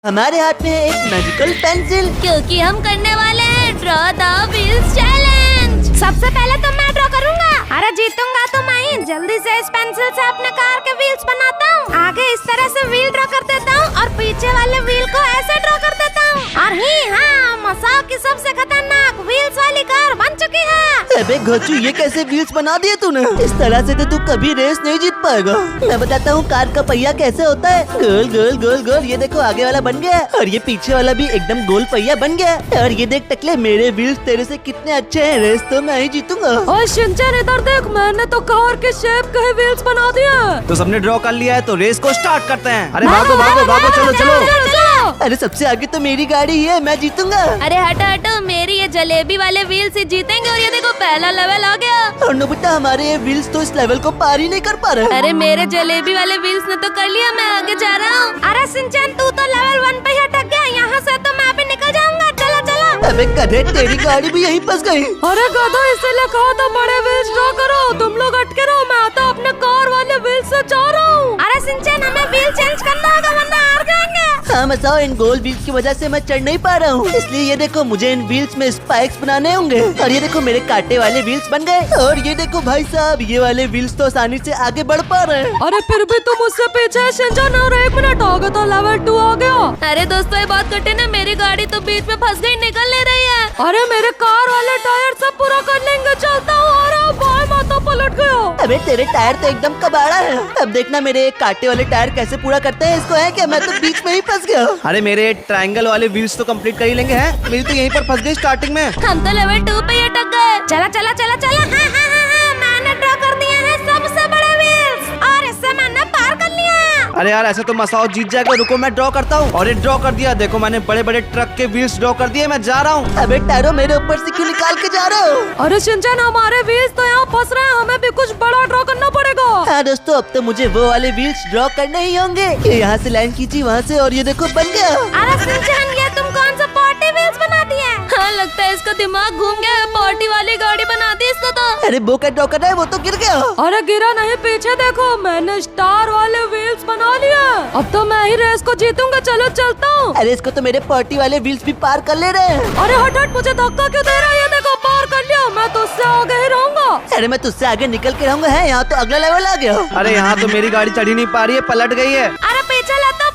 हमारे हाथ में है एक मैजिकल पेंसिल, क्योंकि हम करने वाले हैं ड्रॉ द व्हील्स चैलेंज। सबसे पहले तो मैं ड्रॉ करूंगा। अरे जीतूंगा तो मैं ही। जल्दी से इस पेंसिल से अपने कार के व्हील्स बनाता हूँ। आगे इस तरह से व्हील ड्रॉ कर देता हूँ और पीछे वाले व्हील को ऐसे ड्रॉ कर देता हूँ। और हाँ, मसाओ की सबसे खतरनाक व्हील्स वाली कार बन चुकी है। अबे घोचू, ये कैसे व्हील्स बना दिए तूने? इस तरह से तो तू कभी रेस नहीं जीत पाएगा। मैं बताता हूँ कार का पहिया कैसे होता है। गोल गोल गोल गोल, ये देखो आगे वाला बन गया और ये पीछे वाला भी एकदम गोल पहिया बन गया। और ये देख टकले, मेरे व्हील्स तेरे से कितने अच्छे हैं। रेस तो मैं ही जीतूंगा। ओए शिनचैन, इधर देख, मैंने तो कार के शेप के व्हील्स बना दिए। तो सबने ड्रॉ कर लिया है तो रेस को स्टार्ट करते हैं। अरे भागो भागो भागो, चलो चलो। अरे सबसे आगे तो मेरी गाड़ी है, मैं जीतूंगा। अरे हटो हटो, मेरी ये जलेबी वाले व्हील से जीतेंगे। और ये देखो पहला लेवल आ गया। और नोबिता, हमारे ये व्हील्स तो इस लेवल को पार ही नहीं कर पा रहे। अरे मेरे जलेबी वाले व्हील्स ने तो कर लिया, मैं आगे जा रहा हूँ। अरे शिनचैन, तू तो लेवल 1 पे ही अटक गया। यहाँ से तो मैं अभी निकल जाऊंगा। चलो चलो। अबे गधे, तेरी गाड़ी भी यहीं फंस गई। अरे गधो, इसीलिए कहा था बड़े व्हील्स ड्रॉ करो। तुम लोग अटके रहो, मैं तो अपने कार वाले व्हील्स से जा रहा हूँ। अरे शिनचैन, हमें व्हील चेंज करना होगा वरना हार जाएंगे। हाँ मसाओ, इन गोल व्हील्स की वजह से मैं चढ़ नहीं पा रहा हूँ। इसलिए ये देखो, मुझे इन व्हील्स में स्पाइक्स बनाने होंगे। और ये देखो, मेरे कांटे वाले व्हील्स बन गए। और ये देखो भाई साहब, ये वाले व्हील्स तो आसानी से आगे बढ़ पा रहे हैं। अरे फिर भी तुम मुझसे पीछे है शिनचैन। और 1 मिनट हो गया तो लेवल 2 आ गया। अरे दोस्तों, ये बात कठिन है। मेरी गाड़ी तो बीच में फंस गई, निकल नहीं रही है। अरे मेरे कार वाले टायर सब पूरा कर लेंगे। चलता हूँ। अरे बाएं माथा पलट गया। अबे तेरे टायर तो एकदम कबाड़ा है। अब देखना मेरे कांटे वाले टायर कैसे पूरा करते हैं इसको। है क्या, मैं तो बीच में ही फंस गया। अरे मेरे ट्रायंगल वाले व्हील्स तो कंप्लीट कर ही लेंगे हैं। मेरी तो यहीं पर फंस गई स्टार्टिंग में। हम तो लेवल 2 पे ही अटक गए। चला चला चला चला। हाँ, मैंने ड्रॉ कर दिए हैं सबसे बड़े व्हील्स और इससे मैंने पार कर लिया। अरे यार, ऐसे तो मसाओ जीत जाएगा। रुको, मैं ड्रॉ करता हूँ। और ये ड्रॉ कर दिया। देखो, मैंने बड़े बड़े ट्रक के व्हील्स ड्रॉ कर दिए। मैं जा रहा हूँ। अबे टायरो, मेरे ऊपर से क्यों निकाल के जा रहे हो? अरे शिनचैन, हमारे व्हील्स तो यहाँ फंस रहे हैं। हमें भी कुछ बड़ा ड्रॉ करना पड़ेगा। हाँ दोस्तों, अब तो मुझे वो वाले व्हील्स ड्रॉ करने ही होंगे। ये यहाँ से लाइन खींची, वहाँ से, और ये देखो बन गया। अरे शिनचैन, ये तुम कौन सा पार्टी व्हील्स बना दिए? हाँ, लगता है इसका दिमाग घूम गया है। पार्टी वाली गाड़ी बना दी इसको तो। अरे वो क्या ड्रॉ कर रहा है, वो तो गिर गया। अरे गिरा नहीं, पीछे देखो, मैंने स्टार वाले व्हील्स बना लिए। अब तो मैं ही रेस को जीतूंगा। चलो चलता हूँ। अरे इसको तो मेरे पार्टी वाले व्हील्स भी पार कर ले रहे हैं। अरे हट हट, मुझे धक्का क्यों दे रहा है? ये देखो, पार कर लिया। मैं तो उससे आगे ही रहूंगा। अरे मैं तुझसे आगे निकल के रहूंगा। है यहाँ तो अगला लेवल आ गया। अरे यहाँ तो मेरी गाड़ी चढ़ ही नहीं पा रही है, पलट गई है। अरे पीछे लेता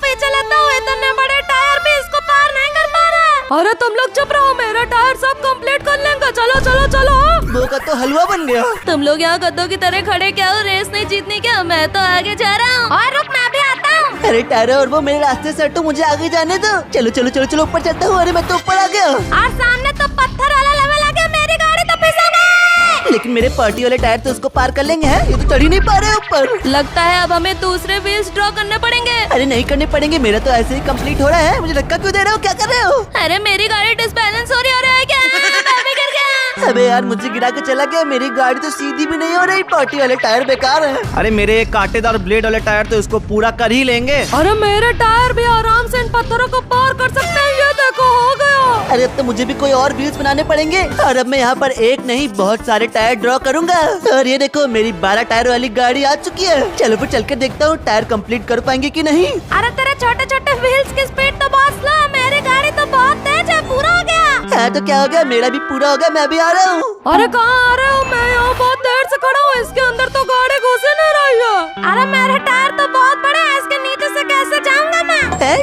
हूँ। इतने बड़े टायर भी इसको पार नहीं कर पा रहा। अरे तुम लोग चुप रहो, मेरा टायर सब कंप्लीट कर लेंगे। चलो चलो चलो। वो का तो हलवा बन गया। तुम लोग यहाँ गद्दों की तरह खड़े क्या हो? रेस नहीं जीतनी क्या? मैं तो आगे जा रहा हूँ। और रुक, मैं भी आता हूँ। अरे टायरो, और वो मेरे रास्ते से हटो, मुझे आगे जाने दो। चलो चलो चलो चलो, ऊपर चलता हूँ। अरे मैं तो ऊपर आ गया। और सामने तो पत्थर वाला लेवल आ गया। मेरी गाड़ी तो फिसल गई। लेकिन मेरे पार्टी वाले टायर तो उसको पार कर लेंगे। हैं, ये तो चढ़ ही नहीं पा रहे ऊपर। लगता है अब हमें दूसरे व्हील्स ड्रॉ करने पड़ेंगे। अरे नहीं करने पड़ेंगे, मेरा तो ऐसे ही कंप्लीट हो रहा है। मुझे धक्का क्यों दे रहे हो? क्या कर रहे हो? अरे मेरी गाड़ी डिसबैलेंस हो रही है क्या? मैं भी गिर गया। अबे यार, मुझे गिरा के चला गया। मेरी गाड़ी तो सीधी भी नहीं हो रही। पार्टी वाले टायर बेकार है। अरे मेरे कांटेदार ब्लेड वाले टायर तो इसको पूरा कर ही लेंगे। अरे मेरे टायर भी आराम से इन पत्थरों को पार कर सकते हैं। ये देखो, हो गया। अरे अब तो मुझे भी कोई और व्हील्स बनाने पड़ेंगे। और अब मैं यहाँ पर एक नहीं, बहुत सारे टायर ड्रॉ करूंगा। और ये देखो, मेरी 12 टायर वाली गाड़ी आ चुकी है। चलो फिर चल के देखता हूँ टायर कंप्लीट कर पाएंगे कि नहीं। अरे तेरे छोटे छोटे व्हील्स की स्पीड तो बहुत स्लो है। मेरी गाड़ी तो बहुत तेज है। पूरा हो गया। हाँ तो क्या हो गया, मेरा भी पूरा हो गया। मैं भी आ रहा हूँ। अरे कहाँ आ रहे हो? मैं यहाँ बहुत देर से खड़ा हूँ। इसके अंदर तो गाड़ी घुस ही नहीं रही है। अरे मेरे टायर तो बहुत बड़े हैं। इसके नीचे से कैसे जाऊंगा मैं?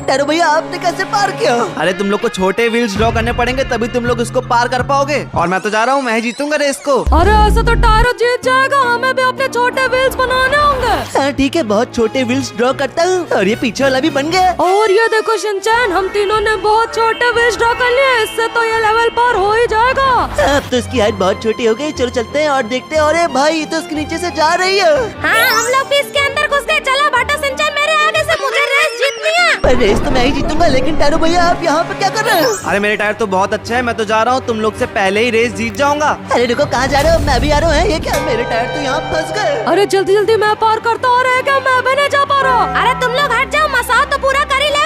टायरो भैया, आपने कैसे पार किया? अरे तुम लोग को छोटे व्हील्स ड्रॉ करने पड़ेंगे, तभी तुम लोग इसको पार कर पाओगे। और मैं तो जा रहा हूँ, मैं ही जीतूंगा रेस को। अरे ऐसा तो टायर जीत जाएगा। हमें भी अपने छोटे व्हील्स बनाने होंगे। हाँ ठीक है, बहुत छोटे व्हील्स ड्रॉ करता हूँ। और ये पीछे वाला भी बन गया। और ये देखो शिनचैन, हम तीनों ने बहुत छोटे व्हील्स ड्रॉ कर लिए। इससे तो ये लेवल पार हो ही जाएगा। अब तो इसकी हाइट बहुत छोटी हो गई। चलो चलते हैं और देखते हैं। अरे भाई, ये तो उसके नीचे से जा रही है। हाँ, हम लोग भी इसके अंदर घुस गए। चलो बाटा शिनचैन, मेरे आगे से। मुझे रेस जीतनी है। पर रेस तो मैं ही जीतूंगा। लेकिन टायरो भैया, आप यहाँ पे क्या कर रहे हो? अरे मेरे टायर तो बहुत अच्छे हैं। मैं तो जा रहा हूँ, तुम लोग से पहले ही रेस जीत जाऊंगा। अरे रुको, कहाँ जा रहे हो? मैं भी आ रहा हूँ। ये क्या, मेरे टायर तो यहाँ फंस गए। अरे जल्दी जल्दी मैं पार करता हूँ। अरे क्या, मैं भी नहीं जा पा रहा। अरे तुम लोग हट जाओ, मसाओ तो पूरा कर ही लेगा।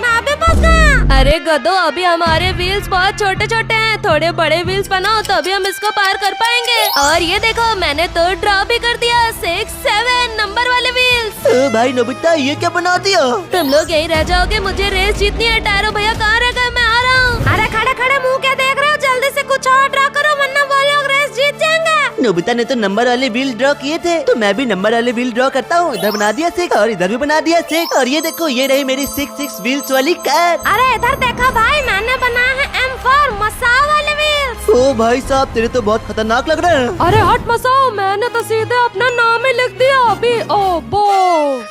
मैं भी फंस गया। अरे गधो, अभी हमारे व्हील्स बहुत छोटे छोटे हैं। थोड़े बड़े व्हील्स बनाओ तभी हम इसको पार कर पाएंगे। और ये देखो, मैंने तो ड्रॉ भी कर दिया 6, 7 नंबर वाले व्हील्स। ओ भाई नोबिता ये क्या बना दिया? तुम लोग यहीं रह जाओगे, मुझे रेस जीतनी है। टायरो भैया कहाँ रह गए? मैं आ रहा हूँ। अरे खड़े खड़े मुंह क्या देख रहे हो? जल्दी से कुछ और ड्रा करो वरना वो लोग रेस जीत जाएंगे। नोबिता ने तो नंबर वाले व्हील ड्रॉ किए थे, तो मैं भी नंबर वाले व्हील ड्रॉ करता हूँ। इधर बना दिया 6 और इधर भी बना दिया 6 और ये देखो ये रही मेरी 6 व्हील्स वाली कार। अरे इधर देखा भाई, मैंने बनाया है M4 मसाओ वाले व्हील्स। ओ भाई साहब तेरे तो बहुत खतरनाक लग रहा है। अरे हट मसाओ, मैंने तो सीधे अपना नाम ही लिख दिया अभी। ओ बो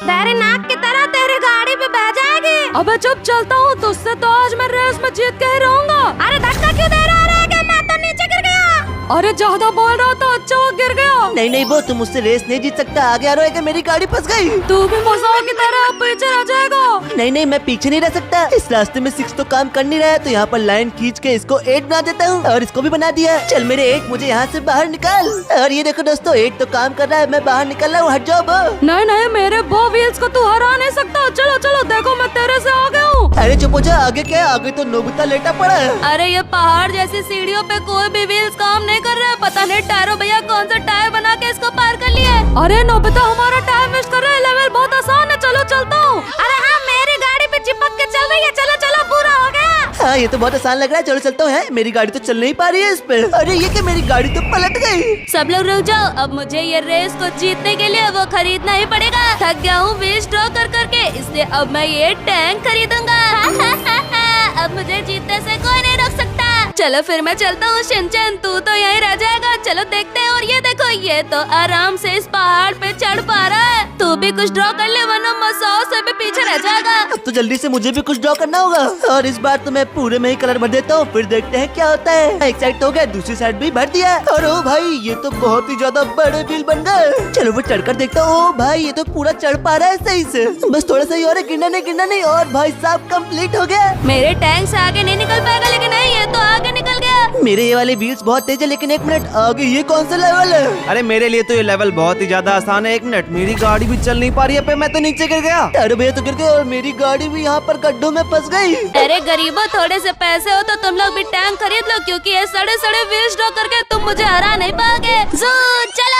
तेरे नाक की तरह तेरी गाड़ी पे बह जाएगी। अबे जब चलता हूँ तो उससे तो आज मैं रेस में जीत के ही रहूंगा। अरे धक्का क्यों दे रहा है? क्या मैं तो नीचे गिर गया। अरे ज्यादा बोल रहा था, अच्छा वो गिर गया। नहीं नहीं वो तुम मुझसे रेस नहीं जीत सकता। आगे आ रहा है कि मेरी गाड़ी फंस गई। तू भी मसाओ की तरह पीछे रह जाएगा। नहीं नहीं मैं पीछे नहीं रह सकता। इस रास्ते में 6 तो काम कर नहीं रहा है, तो यहाँ पर लाइन खींच के इसको 8 बना देता हूँ और इसको भी बना दिया। चल मेरे 8 मुझे यहाँ से बाहर निकाल। और ये देखो दोस्तों 8 तो काम कर रहा है, मैं बाहर निकल रहा हूँ। हट जाओ बो। नहीं नहीं मेरे वो व्हील्स को तू हरा नहीं सकता। चलो चलो देखो मैं तेरे से आ गया हूँ। अरे चुप हो जा, आगे क्या है? आगे तो नोबिता लेटा पड़ा है। अरे ये पहाड़ जैसी सीढ़ियों पे कोई भी व्हील्स काम नहीं कर रहा है। पता नहीं टायरो भैया कौन सा टायर बना के इसको पार कर लिया है। अरे नोबिता हमारा टाइम वेस्ट कर रहा है, लेवल बहुत आसान है। चलो चलता हूँ। अरे हाँ मेरी गाड़ी पे चिपक के चल रही है। चलो चलो पूरा हो गया। हाँ ये तो बहुत आसान लग रहा है। चलो चलता हूँ। मेरी गाड़ी तो चल नहीं पा रही है इस पे। अरे ये क्या, मेरी गाड़ी तो पलट गई। सब लोग रुक जाओ, अब मुझे ये रेस को जीतने के लिए वो खरीदना ही पड़ेगा। थक गया हूँ व्हील्स ड्रॉ कर करके, इसलिए अब मैं ये टैंक खरीदूंगा। अब मुझे जीतने से कोई नहीं रोक सकता। चलो फिर मैं चलता हूँ। शिनचैन तू तो यहीं रह जाएगा। चलो देखते हैं। और ये देखो ये तो आराम से इस पहाड़ पे चढ़ पा रहा है। तू भी कुछ ड्रॉ कर ले वरना मसाओ से भी पीछे रह जाएगा। अब तो जल्दी से मुझे भी कुछ ड्रॉ करना होगा और इस बार तो मैं पूरे में ही कलर भर देता हूँ, फिर देखते हैं क्या होता है। एक साइड तो हो गया, दूसरी साइड भी भर दिया। और ओ भाई ये तो बहुत ही ज्यादा बड़े व्हील बन गए। चलो वो चढ़कर देखता हूँ। ओ भाई ये तो पूरा चढ़ पा रहा है सही से। बस थोड़ा सा ही और है, गिरना नहीं। और भाई साहब कंप्लीट हो गया। मेरे टैंक से आगे नहीं निकल पाएगा, लेकिन नहीं ये तो आगे निकल गया। मेरे ये वाले व्हील्स बहुत तेज है, लेकिन 1 मिनट आगे ये कौन सा लेवल है? अरे मेरे लिए तो ये लेवल बहुत ही ज्यादा आसान है। 1 मिनट, मेरी गाड़ी भी चल नहीं पा रही है पे, मैं तो नीचे गिर गया। अरे भैया तो गिर गए और मेरी गाड़ी भी यहाँ पर गड्ढों में फंस गई। अरे गरीबों, थोड़े से पैसे हो तो तुम लोग भी टैंक खरीद लो, क्योंकि ये सड़े सड़े व्हील्स ड्रॉ करके तुम मुझे हरा नहीं पाओगे। चलो।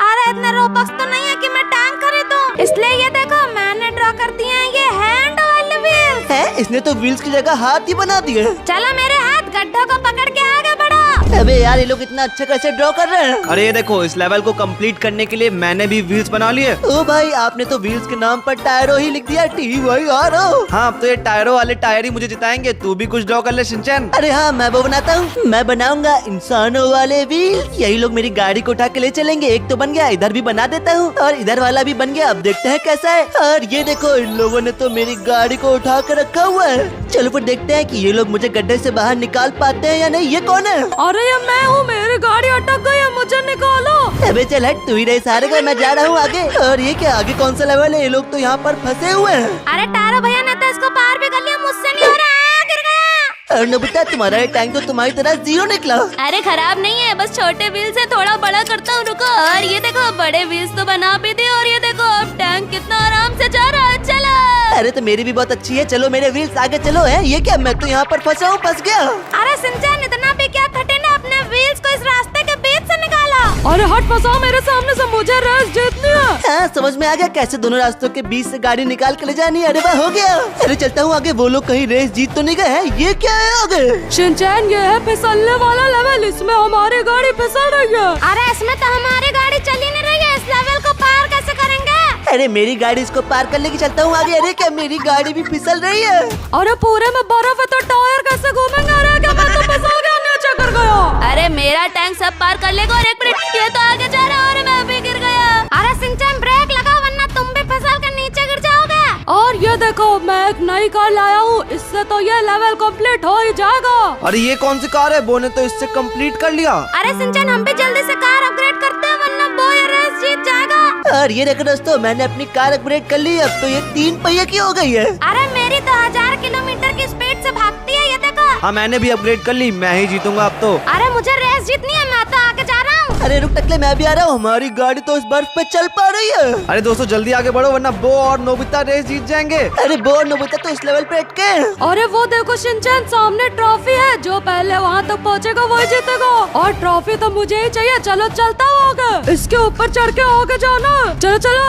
अरे इतना रोबक्स तो नहीं है कि मैं टैंक खरीदूं, इसलिए ये देखो मैंने ड्रॉ कर दिए हैं ये हैंड वाले व्हील्स। है इसने तो व्हील्स की जगह हाथ ही बना दिए। चलो मेरे हाथ गड्ढों को पकड़ के आगे बढ़ो। अबे यार ये लोग इतना अच्छा कैसे ड्रॉ कर रहे हैं? अरे ये देखो इस लेवल को कंप्लीट करने के लिए मैंने भी व्हील्स बना लिए। ओ भाई आपने तो व्हील्स के नाम पर टायरो ही लिख दिया। TYRO। हाँ अब तो ये टायरों वाले टायर ही मुझे जिताएंगे। तू भी कुछ ड्रॉ कर ले शिनचैन। अरे हाँ मैं वो बनाता हूँ। मैं बनाऊंगा इंसानों वाले व्हील। यही लोग मेरी गाड़ी को उठा के ले चलेंगे। एक तो बन गया, इधर भी बना देता हूँ और इधर वाला भी बन गया। अब देखते हैं कैसा है। और ये देखो इन लोगों ने तो मेरी गाड़ी को उठा के रखा हुआ है। चलो फिर देखते हैं कि ये लोग मुझे गड्ढे से बाहर निकाल पाते हैं या नहीं। ये कौन है? अरे ये मैं हूँ, मेरी गाड़ी अटक गई है, मुझे निकालो। अबे चल हट, तू ही रहे सारे का, मैं जा रहा हूँ आगे। और ये क्या आगे कौन सा लेवल है? ये लोग तो यहाँ पर फंसे हुए हैं। अरे टायरो भैया ने तो इसको पार भी कर लिया, मुझसे नहीं हो रहा। गिर गया। और नोबिता तुम्हारा ये टैंक तो तुम्हारी तरह 0 निकला। अरे खराब नहीं है, बस छोटे व्हील से थोड़ा बड़ा करता हूँ। रुको। और ये देखो बड़े व्हील्स तो बना भी दिए। और ये देखो अब टैंक कितना आराम से जा रहा है। चलो। अरे तो मेरी भी बहुत अच्छी है। चलो मेरे व्हील्स आगे चलो। है ये क्या, मैं तो यहाँ पर फंसा हूँ, फंस गया। अरे शिनचैन इतना भी क्या फटे ना, अपने व्हील्स को इस रास्ते के बीच से निकाला। अरे हट मसाओ मेरे सामने से, मुझे रेस जीतनी है। हाँ समझ में आ गया कैसे दोनों रास्तों के बीच से गाड़ी निकाल के ले जानी है। अरे वाह हो गया। अरे चलता हूँ आगे। वो लोग कहीं रेस जीत तो नहीं गए हैं? ये क्या है आगे? शिनचैन ये है फिसलने वाला लेवल, इसमें हमारी गाड़ी फिसल रही है। अरे इसमें तो हमारी गाड़ी चल ही नहीं रही है। इस लेवल को पार कैसे करेंगे? अरे मेरी गाड़ी इसको पार कर लेके चलता हूँ आगे। अरे क्या मेरी गाड़ी भी फिसल रही है? अरे पूरे में बर्फ है तो टायर कैसे घूमेंगे? अरे क्या मैं तो फिसल गया, नीचे गिर गया। अरे मेरा टैंक सब पार कर लेगा। और 1 मिनट, ये तो आगे जा रहा है और मैं भी गिर गया। अरे शिनचैन ब्रेक लगाओ वरना तुम भी फिसल कर नीचे गिर जाओगे। और ये देखो मैं एक नई कार लाया हूँ, इससे तो ये लेवल कंप्लीट हो ही जाएगा। अरे ये कौन सी कार है? बो ने तो इससे कंप्लीट कर लिया। अरे शिनचैन हम भी जल्दी से कार अपग्रेड करते हैं वरना वो ये रेस जीत जाएगा। और ये देखो दोस्तों मैंने अपनी कार अपग्रेड कर ली। अब तो ये 3 पहिए की हो गई है। अरे मेरी तो 1000 किलोमीटर की स्पीड से भागती है। ये देखो। हाँ मैंने भी अपग्रेड कर ली, मैं ही जीतूंगा अब तो। अरे मुझे रेस जीतनी है, मैं तो आगे जा रहा हूँ। अरे रुक टकले, मैं भी आ रहा हूँ। हमारी गाड़ी तो इस बर्फ पे चल पा रही है। अरे दोस्तों जल्दी आगे बढ़ो वरना बो और नोबिता रेस जीत जाएंगे। अरे बो और नोबिता तो इस लेवल पे अटके हैं। अरे वो देखो शिनचैन, सामने ट्रॉफी है, जो पहले वहाँ तक पहुँचेगा वही जीतेगा। और ट्रॉफी तो मुझे ही चाहिए। चलो चलता हूँ आगे, इसके ऊपर चढ़ के आगे जाना। चलो चलो।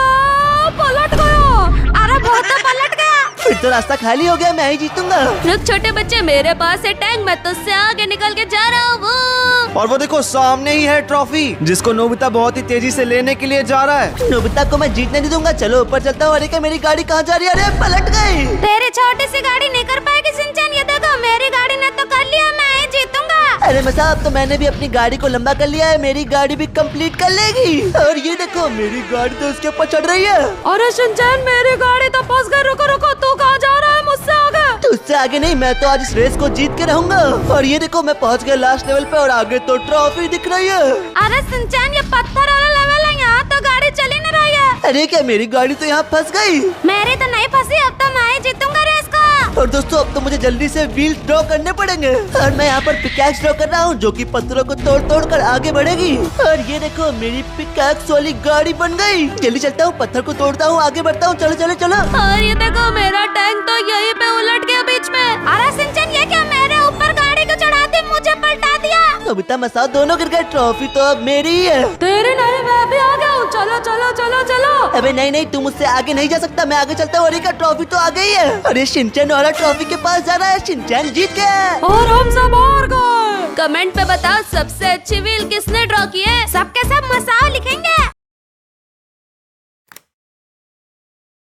पलट गया। अरे बहुत तो पलट गया। फिर तो रास्ता खाली हो गया, मैं ही जीतूंगा। रुक छोटे बच्चे, मेरे पास है टैंक, मैं तुझसे आगे निकल के जा रहा हूँ। और वो देखो सामने ही है ट्रॉफी जिसको नोबिता बहुत ही तेजी से लेने के लिए जा रहा है। नोबिता को मैं जीतने नहीं दूंगा। चलो ऊपर चलता हूँ। अरे क्या मेरी गाड़ी कहाँ जा रही है? अरे पलट गई। तेरी छोटी सी गाड़ी नहीं कर पाएगी सिंचन। ये देखो मेरी गाड़ी ने तो कर लिया, मैं ही जीतूंगा। अरे मसाब, तो मैंने भी अपनी गाड़ी को लंबा कर लिया है, मेरी गाड़ी भी कंप्लीट कर लेगी। और ये देखो मेरी गाड़ी तो उसके ऊपर चढ़ रही है। अरे शिनचैन, मेरी गाड़ी तो फंस गई। रुको रुको, तू कहाँ जा रहा है मुझसे आगे? तो उससे आगे नहीं, मैं तो आज इस रेस को जीत के रहूंगा। और ये देखो मैं पहुंच गया लास्ट लेवल पे और आगे तो ट्रॉफी दिख रही है। अरे सिंचन, ये पत्थर वाला लेवल है, यहाँ तो गाड़ी चली नहीं रही है। अरे क्या मेरी गाड़ी तो यहाँ फंस गई। मेरी तो नहीं फंसी, अब तो मैं ही जीतूंगा रेस को। और दोस्तों अब तो मुझे जल्दी से व्हील ड्रॉ करने पड़ेंगे। और मैं यहाँ पर पिकैक्स ड्रॉ कर रहा हूँ जो कि पत्थरों को तोड़ तोड़ कर आगे बढ़ेगी। और ये देखो मेरी पिकैक्स वाली गाड़ी बन गई। जल्दी चलता हूँ, पत्थर को तोड़ता हूँ, आगे बढ़ता हूँ। चलो चलो चलो। और ये देखो मेरा टैंक तो यहीं पे उलट गया बीच में। अरे सिंचन, ये क्या मेरे ऊपर गाड़ी को चढ़ा दी, मुझे पलटा दिया। नोबिता मसाओ दोनों गिर गए। ट्रॉफी तो अब मेरी ही है। तेरी नहीं, मैं भी आ गया हूँ। चलो चलो चलो चलो। अबे नहीं नहीं, तू मुझसे आगे नहीं जा सकता, मैं आगे चलता हूँ। अरे का ट्रॉफी तो आ गई है। अरे शिनचैन वाला ट्रॉफी के पास जा रहा है। शिनचैन जीत गया। और हम सब हार गए। कमेंट पे बताओ सबसे अच्छी व्हील किसने ड्रॉ की है। सबके सब मसाओ लिखेंगे।